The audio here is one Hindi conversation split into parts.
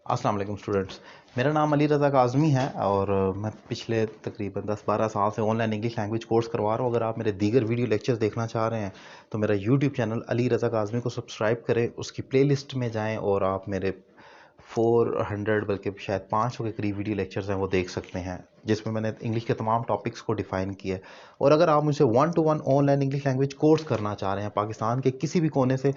अस्सलाम वालेकुम स्टूडेंट्स। मेरा नाम अली रज़ा काज़मी है और मैं पिछले तकरीबन 10-12 साल से ऑनलाइन इंग्लिश लैंग्वेज कोर्स करवा रहा हूँ। अगर आप मेरे दीगर वीडियो लेक्चर्स देखना चाह रहे हैं तो मेरा यूट्यूब चैनल अली रज़ा काज़मी को सब्सक्राइब करें, उसकी प्लेलिस्ट में जाएं और आप मेरे 400 बल्कि शायद 500 के करीब वीडियो लेक्चर्स हैं वो देख सकते हैं, जिसमें मैंने इंग्लिश के तमाम टॉपिक्स को डिफ़ाइन किया है। और अगर आप मुझसे 1-to-1 online English language course करना चाह रहे हैं पाकिस्तान के किसी भी कोने से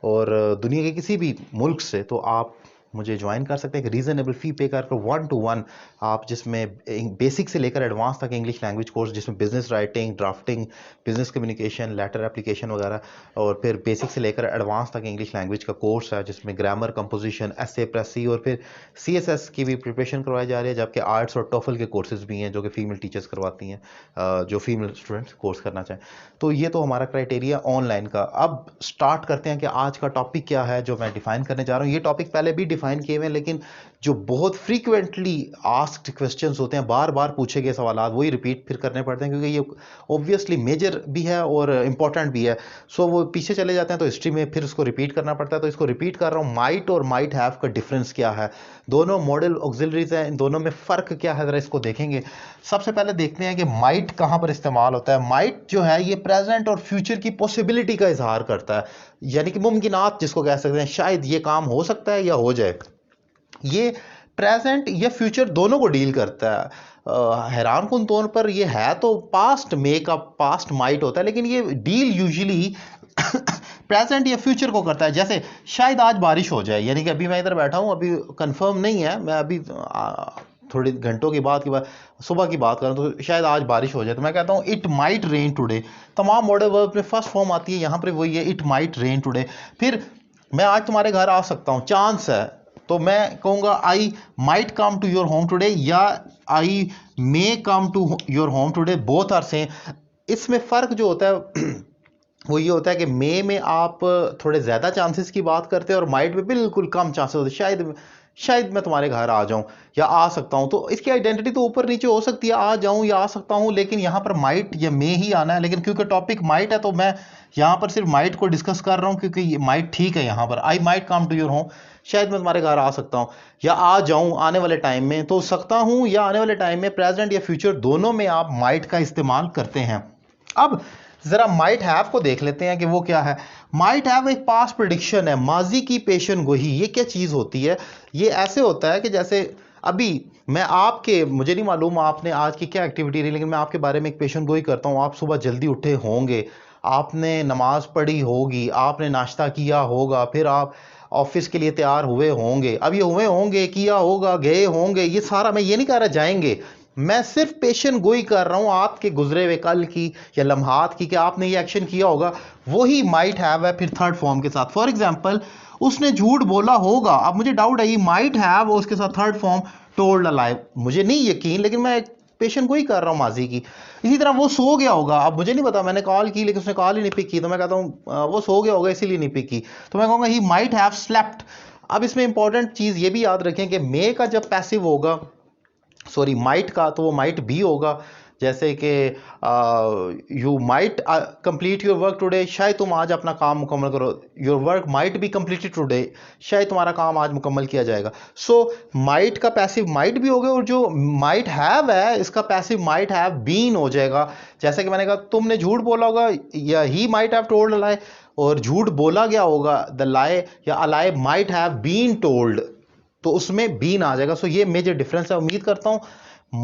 और दुनिया के किसी भी मुल्क से, तो आप मुझे ज्वाइन कर सकते हैं। एक रीज़नेबल फ़ी पे कर 1-to-1 आप, जिसमें बेसिक से लेकर एडवांस तक इंग्लिश लैंग्वेज कोर्स, जिसमें business writing, drafting, business communication, letter application वगैरह, और फिर बेसिक से लेकर एडवांस तक इंग्लिश लैंग्वेज का कोर्स है जिसमें ग्रामर, कंपोजिशन, एसे, प्रेसी और फिर CSS की भी प्रिपरेशन करवाई जा रही है। जबकि आर्ट्स और टोफल के कोर्सेज भी हैं जो कि फ़ीमेल टीचर्स करवाती हैं, जो फीमेल स्टूडेंट्स कोर्स करना चाहें। तो ये तो हमारा क्राइटेरिया ऑनलाइन का। अब स्टार्ट करते हैं कि आज का टॉपिक क्या है जो मैं डिफ़ाइन करने जा रहा हूँ। ये टॉपिक पहले भी डिफ़ाइन किए हुए हैं, लेकिन जो बहुत फ्रीक्वेंटली आस्क्ड क्वेश्चंस होते हैं, बार बार पूछे गए सवाल, वही रिपीट फिर करने पड़ते हैं क्योंकि ये ऑब्वियसली मेजर भी है और इम्पॉर्टेंट भी है। सो वो पीछे चले जाते हैं तो हिस्ट्री में फिर उसको रिपीट करना पड़ता है। तो इसको रिपीट कर रहा हूँ। माइट और माइट हैव का डिफरेंस क्या है, दोनों मॉडल ऑक्सिलरीज हैं, इन दोनों में फ़र्क क्या है, ज़रा इसको देखेंगे। सबसे पहले देखते हैं कि माइट कहाँ पर इस्तेमाल होता है। माइट जो है ये प्रेजेंट और फ्यूचर की पॉसिबिलिटी का इजहार करता है, यानी कि मुमकिनात जिसको कह सकते हैं, शायद ये काम हो सकता है या हो जाए। ये प्रेजेंट या फ्यूचर दोनों को डील करता है। हैरान कुन तौर पर ये है तो past make up, past might होता है, लेकिन ये डील यूजुअली प्रेजेंट या फ्यूचर को करता है। जैसे शायद आज बारिश हो जाए, यानी कि अभी मैं इधर बैठा हूँ, अभी कंफर्म नहीं है, मैं अभी थोड़े घंटों की बात सुबह की बात करूँ तो शायद आज बारिश हो जाए, तो मैं कहता हूँ इट माइट रेन टुडे। तमाम मॉडल वर्ब में फर्स्ट फॉर्म आती है, यहाँ पर वही है, इट माइट रेन टुडे। फिर मैं आज तुम्हारे घर आ सकता हूँ, चांस है, तो मैं कहूँगा I might come to your home today या I may come to your home today, both are same. इसमें फ़र्क जो होता है वो ये होता है कि मे में आप थोड़े ज़्यादा चांसेस की बात करते हैं और माइट में बिल्कुल कम चांसेस होते हैं, शायद मैं तुम्हारे घर आ जाऊं या आ सकता हूं। तो इसकी आइडेंटिटी तो ऊपर नीचे हो सकती है, आ जाऊं या आ सकता हूं, लेकिन यहां पर माइट या मे ही आना है। लेकिन क्योंकि टॉपिक माइट है तो मैं यहां पर सिर्फ माइट को डिस्कस कर रहा हूं, क्योंकि ये माइट ठीक है। यहां पर I might come to your home, शायद मैं तुम्हारे घर आ सकता हूं या आ जाऊं आने वाले टाइम में, तो सकता हूं या आने वाले टाइम में, प्रेजेंट या फ्यूचर दोनों में आप माइट का इस्तेमाल करते हैं। अब जरा माइट हैव को देख लेते हैं कि वो क्या है। माइट हैव एक पास्ट प्रेडिक्शन है, माजी की पेशन गोही। ये क्या चीज़ होती है? ये ऐसे होता है कि जैसे अभी मैं आपके, मुझे नहीं मालूम आपने आज की क्या एक्टिविटी रही, लेकिन मैं आपके बारे में एक पेशन गोई करता हूँ। आप सुबह जल्दी उठे होंगे, आपने नमाज पढ़ी होगी, आपने नाश्ता किया होगा, फिर आप ऑफिस के लिए तैयार हुए होंगे। अब ये हुए होंगे, किया होगा, गए होंगे, ये सारा मैं ये नहीं कह रहा जाएंगे, मैं सिर्फ पेशन गोई कर रहा हूं आपके गुजरे हुए कल की या लम्हात की कि आपने ये एक्शन किया होगा। वही माइट हैव है फिर थर्ड फॉर्म के साथ। फॉर एग्जांपल, उसने झूठ बोला होगा। अब मुझे डाउट है, ये माइट हैव और उसके साथ थर्ड फॉर्म टोल्ड अ लाई। मुझे नहीं यकीन, लेकिन मैं पेशन गोई कर रहा हूं माजी की। इसी तरह वो सो गया होगा। अब मुझे नहीं पता, मैंने कॉल की लेकिन उसने कॉल ही नहीं पिक की, तो मैं कहता हूं वो सो गया होगा इसीलिए नहीं पिक की, तो मैं कहूंगा ही माइट हैव स्लेप्ट। अब इसमें इंपॉर्टेंट चीज ये भी याद रखें कि मे का जब पैसिव होगा, सॉरी माइट का, तो वो माइट भी होगा। जैसे कि you might complete your work today, शायद तुम आज अपना काम मुकम्मल करो। Your work might be completed today, शायद तुम्हारा काम आज मुकम्मल किया जाएगा। सो माइट का पैसिव माइट भी हो गया, और जो माइट हैव है इसका पैसिव माइट हैव बीन हो जाएगा। जैसे कि मैंने कहा तुमने झूठ बोला होगा, या he might have told a lie, और झूठ बोला गया होगा, द लाई या a lie might have been told, तो उसमें बीन आ जाएगा। सो ये मेजर डिफरेंस है। उम्मीद करता हूं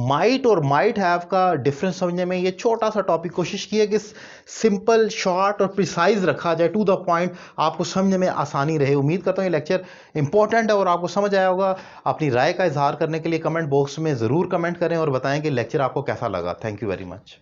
माइट और माइट हैव का डिफरेंस समझने में ये छोटा सा टॉपिक कोशिश की है कि सिंपल, शॉर्ट और प्रिसाइज रखा जाए, टू द पॉइंट, आपको समझने में आसानी रहे। उम्मीद करता हूँ ये लेक्चर इंपॉर्टेंट है और आपको समझ आया होगा। अपनी राय का इजहार करने के लिए कमेंट बॉक्स में ज़रूर कमेंट करें और बताएं कि लेक्चर आपको कैसा लगा। Thank you very much.